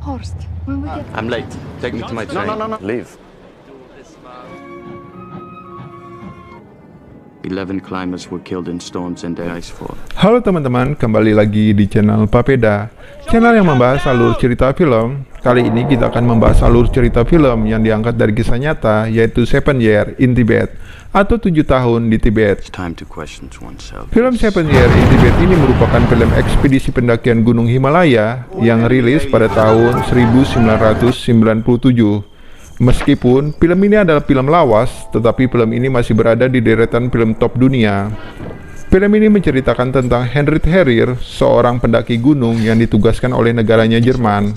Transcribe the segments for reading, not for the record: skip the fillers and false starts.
Horst, when we get... I'm late. Take me to my train. No. Leave. 11 climbers were killed in storms in the icefall. Halo teman-teman, kembali lagi di channel Papeda, channel yang membahas alur cerita film. Kali ini kita akan membahas alur cerita film yang diangkat dari kisah nyata, yaitu 7 Years in Tibet atau 7 tahun di Tibet. It's time to question oneself. Film 7 Years in Tibet ini merupakan film ekspedisi pendakian Gunung Himalaya yang rilis pada tahun 1997. Meskipun film ini adalah film lawas, tetapi film ini masih berada di deretan film top dunia. Film ini menceritakan tentang Heinrich Harrier, seorang pendaki gunung yang ditugaskan oleh negaranya Jerman,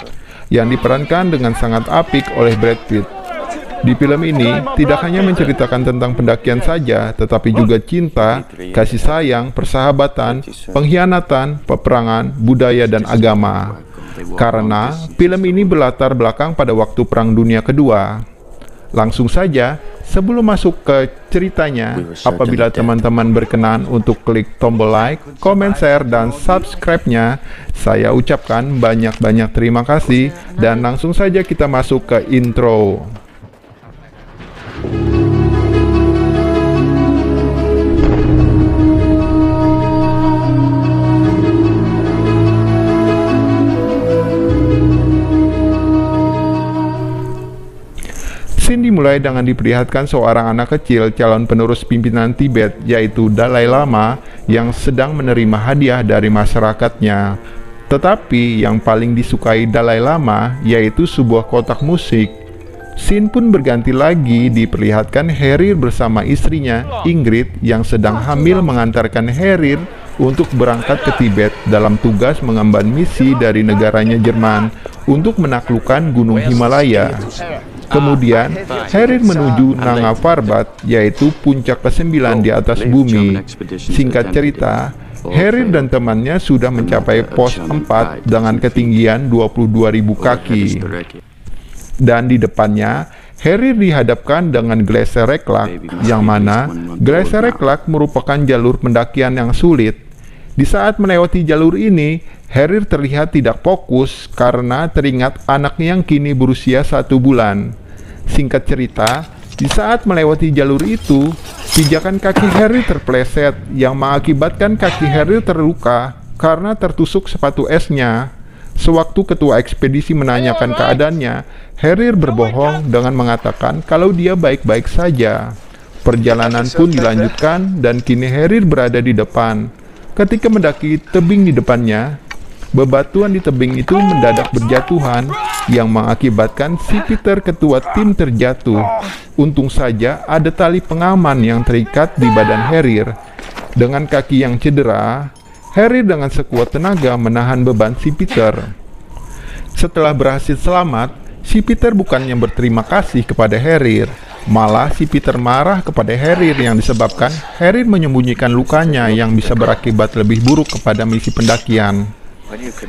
yang diperankan dengan sangat apik oleh Brad Pitt. Di film ini, tidak hanya menceritakan tentang pendakian saja, tetapi juga cinta, kasih sayang, persahabatan, pengkhianatan, peperangan, budaya, dan agama. Karena film ini berlatar belakang pada waktu Perang Dunia Kedua. Langsung saja, sebelum masuk ke ceritanya, apabila teman-teman berkenan untuk klik tombol like, comment, share, dan subscribe-nya, saya ucapkan banyak-banyak terima kasih, dan langsung saja kita masuk ke intro. Scene dimulai dengan diperlihatkan seorang anak kecil calon penerus pimpinan Tibet, yaitu Dalai Lama, yang sedang menerima hadiah dari masyarakatnya. Tetapi yang paling disukai Dalai Lama yaitu sebuah kotak musik. Scene pun berganti lagi diperlihatkan Harrier bersama istrinya Ingrid yang sedang hamil mengantarkan Harrier untuk berangkat ke Tibet dalam tugas mengemban misi dari negaranya Jerman untuk menaklukkan Gunung Himalaya. Kemudian, Harrier menuju Nanga Parbat, yaitu puncak ke-9 di atas bumi. Singkat cerita, Harrier dan temannya sudah mencapai pos 4 dengan ketinggian 22.000 kaki. Dan di depannya, Harrier dihadapkan dengan Glacier Reklag, yang mana Glacier Reklag merupakan jalur pendakian yang sulit. Di saat melewati jalur ini, Harrier terlihat tidak fokus karena teringat anaknya yang kini berusia 1 bulan. Singkat cerita, di saat melewati jalur itu, pijakan kaki Harrier terpleset yang mengakibatkan kaki Harrier terluka karena tertusuk sepatu esnya. Sewaktu ketua ekspedisi menanyakan keadaannya, Harrier berbohong dengan mengatakan kalau dia baik-baik saja. Perjalanan pun dilanjutkan dan kini Harrier berada di depan. Ketika mendaki tebing di depannya, bebatuan di tebing itu mendadak berjatuhan yang mengakibatkan si Peter ketua tim terjatuh. Untung saja ada tali pengaman yang terikat di badan Harrier. Dengan kaki yang cedera, Harrier dengan sekuat tenaga menahan beban si Peter. Setelah berhasil selamat, si Peter bukannya berterima kasih kepada Harrier, malah si Peter marah kepada Harrier yang disebabkan Harrier menyembunyikan lukanya yang bisa berakibat lebih buruk kepada misi pendakian.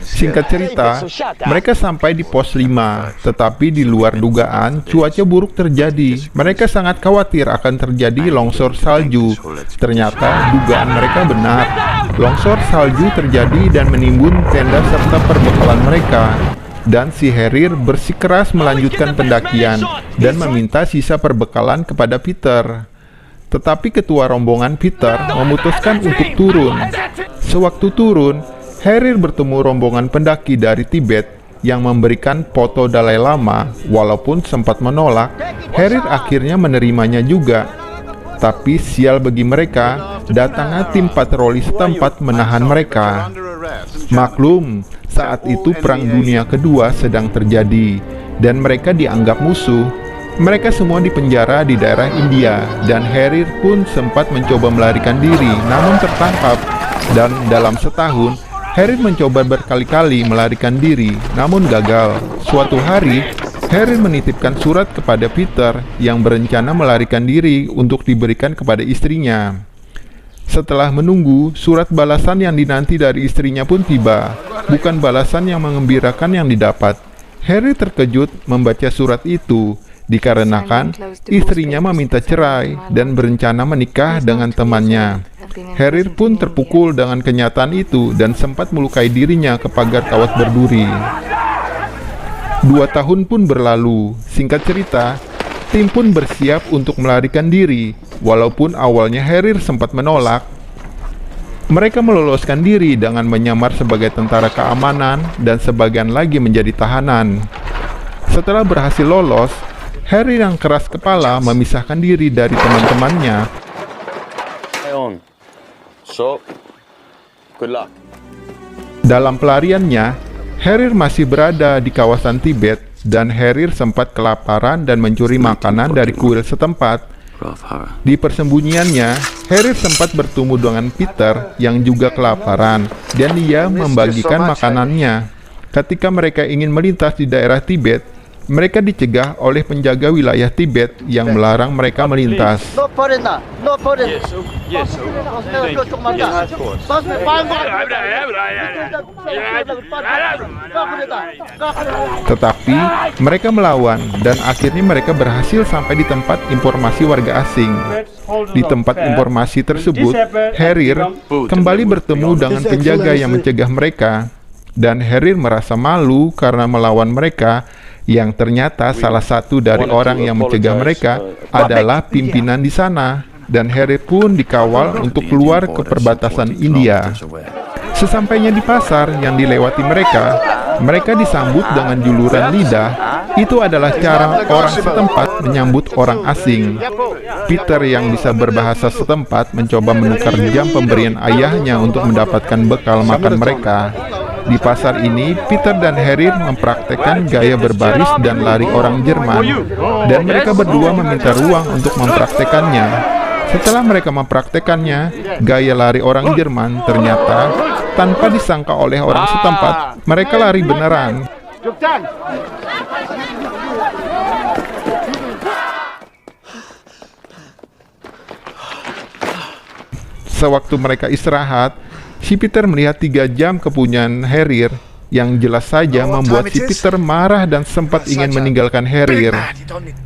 Singkat cerita, mereka sampai di pos 5, tetapi di luar dugaan, cuaca buruk terjadi. Mereka sangat khawatir akan terjadi longsor salju. Ternyata dugaan mereka benar. Longsor salju terjadi dan menimbun tenda serta perbekalan mereka. Dan si Harrier bersikeras melanjutkan pendakian dan meminta sisa perbekalan kepada Peter. Tetapi ketua rombongan Peter memutuskan untuk turun. Sewaktu turun, Harrier bertemu rombongan pendaki dari Tibet yang memberikan foto Dalai Lama. Walaupun sempat menolak, Harrier akhirnya menerimanya juga. Tapi sial bagi mereka, datangnya tim patroli setempat menahan mereka. Maklum, saat itu Perang Dunia Kedua sedang terjadi dan mereka dianggap musuh. Mereka semua dipenjara di daerah India dan Harrier pun sempat mencoba melarikan diri namun tertangkap. Dan dalam setahun, Harrier mencoba berkali-kali melarikan diri, namun gagal. Suatu hari, Harrier menitipkan surat kepada Peter yang berencana melarikan diri untuk diberikan kepada istrinya. Setelah menunggu, surat balasan yang dinanti dari istrinya pun tiba. Bukan balasan yang mengembirakan yang didapat. Harrier terkejut membaca surat itu, dikarenakan istrinya meminta cerai dan berencana menikah dengan temannya. Harrier pun terpukul dengan kenyataan itu dan sempat melukai dirinya ke pagar kawat berduri. 2 tahun pun berlalu. Singkat cerita, tim pun bersiap untuk melarikan diri. Walaupun awalnya Harrier sempat menolak, mereka meloloskan diri dengan menyamar sebagai tentara keamanan dan sebagian lagi menjadi tahanan. Setelah berhasil lolos, Harrier yang keras kepala memisahkan diri dari teman-temannya. So, good luck. Dalam pelariannya, Harrier masih berada di kawasan Tibet dan Harrier sempat kelaparan dan mencuri makanan dari kuil setempat. Di persembunyiannya, Harrier sempat bertemu dengan Peter yang juga kelaparan dan dia membagikan makanannya. Ketika mereka ingin melintas di daerah Tibet, mereka dicegah oleh penjaga wilayah Tibet yang melarang mereka melintas. No foreigner, no foreigner. Yes, thank you. Yes, of course. Tetapi mereka melawan dan akhirnya mereka berhasil sampai di tempat informasi warga asing. Di tempat informasi tersebut, Harrier kembali bertemu dengan penjaga yang mencegah mereka, dan Harrier merasa malu karena melawan mereka, yang ternyata salah satu dari orang yang mencegah mereka adalah pimpinan di sana, dan Harrier pun dikawal untuk keluar ke perbatasan India. Sesampainya di pasar yang dilewati mereka disambut dengan juluran lidah. Itu adalah cara orang setempat menyambut orang asing. Peter yang bisa berbahasa setempat mencoba menukar jam pemberian ayahnya untuk mendapatkan bekal makan mereka. Di pasar ini, Peter dan Harrier mempraktekkan gaya berbaris dan lari orang Jerman, dan mereka berdua meminta ruang untuk mempraktekannya. Setelah mereka mempraktekannya, gaya lari orang Jerman ternyata tanpa disangka oleh orang setempat, mereka lari beneran. Sewaktu mereka istirahat, si Peter melihat 3 jam kepunyaan Harrier yang jelas saja membuat si Peter marah dan sempat ingin meninggalkan Harrier.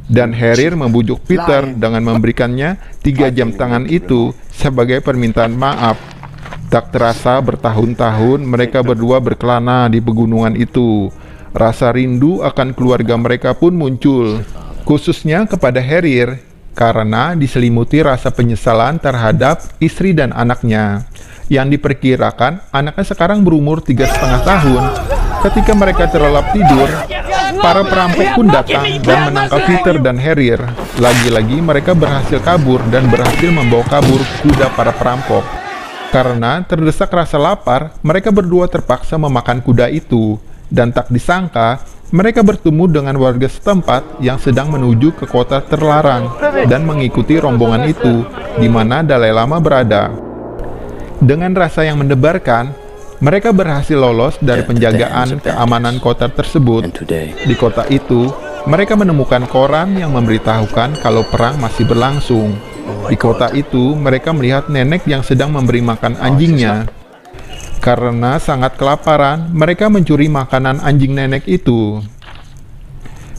Dan Harrier membujuk Peter dengan memberikannya 3 jam tangan itu sebagai permintaan maaf. Tak terasa bertahun-tahun mereka berdua berkelana di pegunungan itu. Rasa rindu akan keluarga mereka pun muncul, khususnya kepada Harrier, karena diselimuti rasa penyesalan terhadap istri dan anaknya, yang diperkirakan anaknya sekarang berumur 3,5 tahun. Ketika mereka terlelap tidur, para perampok pun datang dan menangkap Peter dan Harrier. Lagi-lagi mereka berhasil kabur dan berhasil membawa kabur kuda para perampok. Karena terdesak rasa lapar, mereka berdua terpaksa memakan kuda itu. Dan tak disangka, mereka bertemu dengan warga setempat yang sedang menuju ke kota terlarang dan mengikuti rombongan itu, di mana Dalai Lama berada. Dengan rasa yang mendebarkan, mereka berhasil lolos dari penjagaan keamanan kota tersebut. Di kota itu, mereka menemukan koran yang memberitahukan kalau perang masih berlangsung. Di kota itu, mereka melihat nenek yang sedang memberi makan anjingnya. Karena sangat kelaparan, mereka mencuri makanan anjing nenek itu.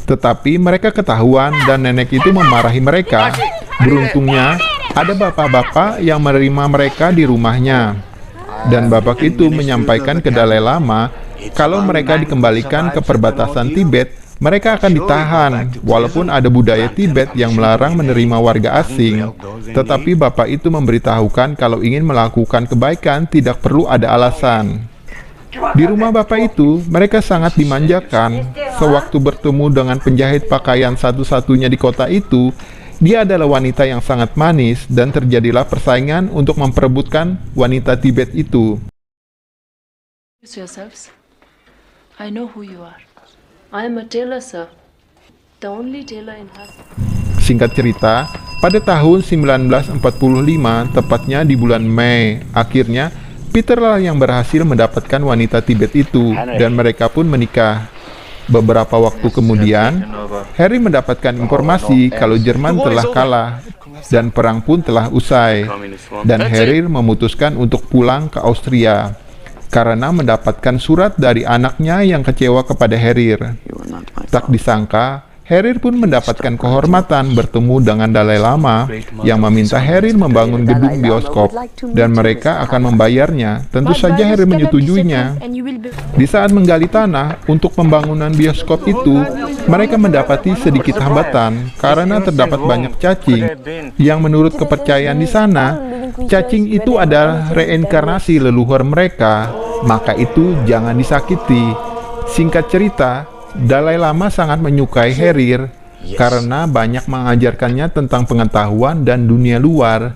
Tetapi mereka ketahuan dan nenek itu memarahi mereka. Beruntungnya, ada bapak-bapak yang menerima mereka di rumahnya. Dan bapak itu menyampaikan ke Dalai Lama kalau mereka dikembalikan ke perbatasan Tibet, mereka akan ditahan, walaupun ada budaya Tibet yang melarang menerima warga asing. Tetapi bapak itu memberitahukan kalau ingin melakukan kebaikan tidak perlu ada alasan. Di rumah bapak itu, mereka sangat dimanjakan. Sewaktu bertemu dengan penjahit pakaian satu-satunya di kota itu, dia adalah wanita yang sangat manis dan terjadilah persaingan untuk memperebutkan wanita Tibet itu. Yourselves. I know who you are. I am a tailor, sir. The only tailor in Hassan. Singkat cerita, pada tahun 1945, tepatnya di bulan Mei, akhirnya Peter lah yang berhasil mendapatkan wanita Tibet itu, dan mereka pun menikah. Beberapa waktu kemudian, Harry mendapatkan informasi kalau Jerman telah kalah, dan perang pun telah usai. Dan Harry memutuskan untuk pulang ke Austria, karena mendapatkan surat dari anaknya yang kecewa kepada Harrier. Tak disangka, Harry pun mendapatkan kehormatan bertemu dengan Dalai Lama yang meminta Harry membangun gedung bioskop dan mereka akan membayarnya. Tentu saja Harry menyetujuinya. Di saat menggali tanah untuk pembangunan bioskop itu, mereka mendapati sedikit hambatan karena terdapat banyak cacing yang menurut kepercayaan di sana, cacing itu adalah reinkarnasi leluhur mereka, maka itu jangan disakiti. Singkat cerita, Dalai Lama sangat menyukai Harry karena banyak mengajarkannya tentang pengetahuan dan dunia luar.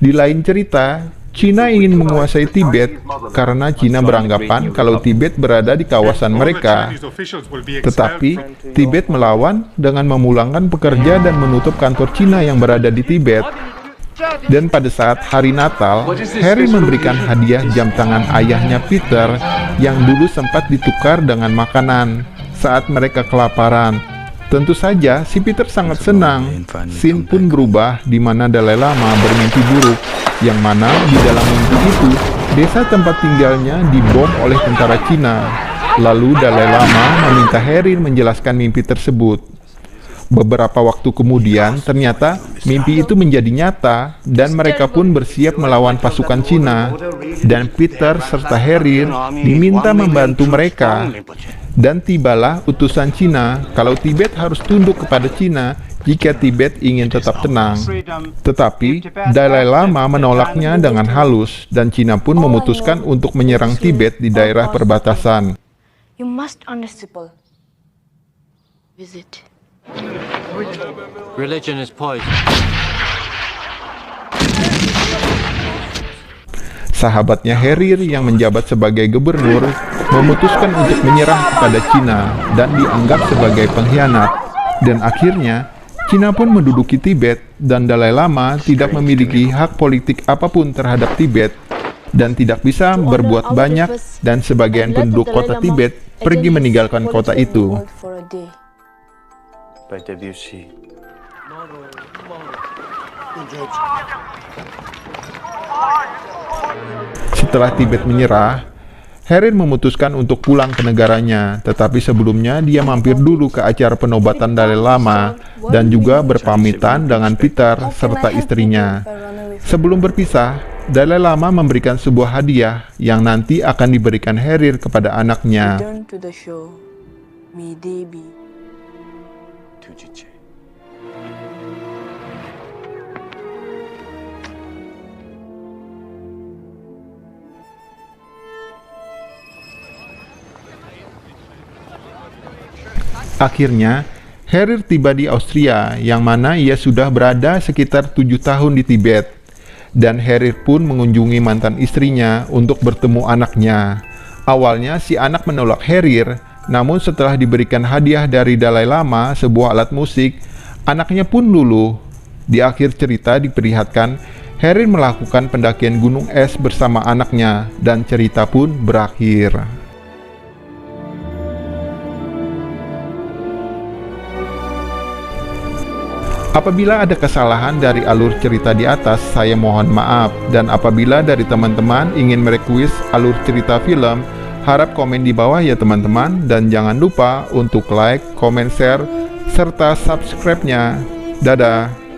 Di lain cerita, Cina ingin menguasai Tibet karena Cina beranggapan kalau Tibet berada di kawasan mereka. Tetapi, Tibet melawan dengan memulangkan pekerja dan menutup kantor Cina yang berada di Tibet. Dan pada saat hari Natal, Harry memberikan hadiah jam tangan ayahnya Peter yang dulu sempat ditukar dengan makanan saat mereka kelaparan. Tentu saja, si Peter sangat senang. Scene pun berubah di mana Dalai Lama bermimpi buruk, yang mana di dalam mimpi itu, desa tempat tinggalnya dibom oleh tentara Cina. Lalu Dalai Lama meminta Harry menjelaskan mimpi tersebut. Beberapa waktu kemudian, ternyata mimpi itu menjadi nyata dan mereka pun bersiap melawan pasukan Cina. Dan Peter serta Harry diminta membantu mereka. Dan tibalah utusan Cina kalau Tibet harus tunduk kepada Cina jika Tibet ingin tetap tenang. Tetapi Dalai Lama menolaknya dengan halus dan Cina pun memutuskan untuk menyerang Tibet di daerah perbatasan. You must understand. Visit. Religion is poison. Sahabatnya Harry yang menjabat sebagai gubernur memutuskan untuk menyerah kepada Cina dan dianggap sebagai pengkhianat. Dan akhirnya, Cina pun menduduki Tibet dan Dalai Lama tidak memiliki hak politik apapun terhadap Tibet dan tidak bisa berbuat banyak dan sebagian penduduk kota Tibet pergi meninggalkan kota itu. By Debussy. Setelah Tibet menyerah, Harry memutuskan untuk pulang ke negaranya, tetapi sebelumnya dia mampir dulu ke acara penobatan Dalai Lama dan juga berpamitan dengan Peter serta istrinya. Sebelum berpisah, Dalai Lama memberikan sebuah hadiah yang nanti akan diberikan Harry kepada anaknya. Akhirnya, Harry tiba di Austria, yang mana ia sudah berada sekitar 7 tahun di Tibet. Dan Harry pun mengunjungi mantan istrinya untuk bertemu anaknya. Awalnya si anak menolak Harry, namun setelah diberikan hadiah dari Dalai Lama, sebuah alat musik, anaknya pun luluh. Di akhir cerita diperlihatkan, Harry melakukan pendakian gunung es bersama anaknya, dan cerita pun berakhir. Apabila ada kesalahan dari alur cerita di atas, saya mohon maaf. Dan apabila dari teman-teman ingin merequest alur cerita film, harap komen di bawah ya teman-teman. Dan jangan lupa untuk like, comment, share, serta subscribe-nya. Dadah!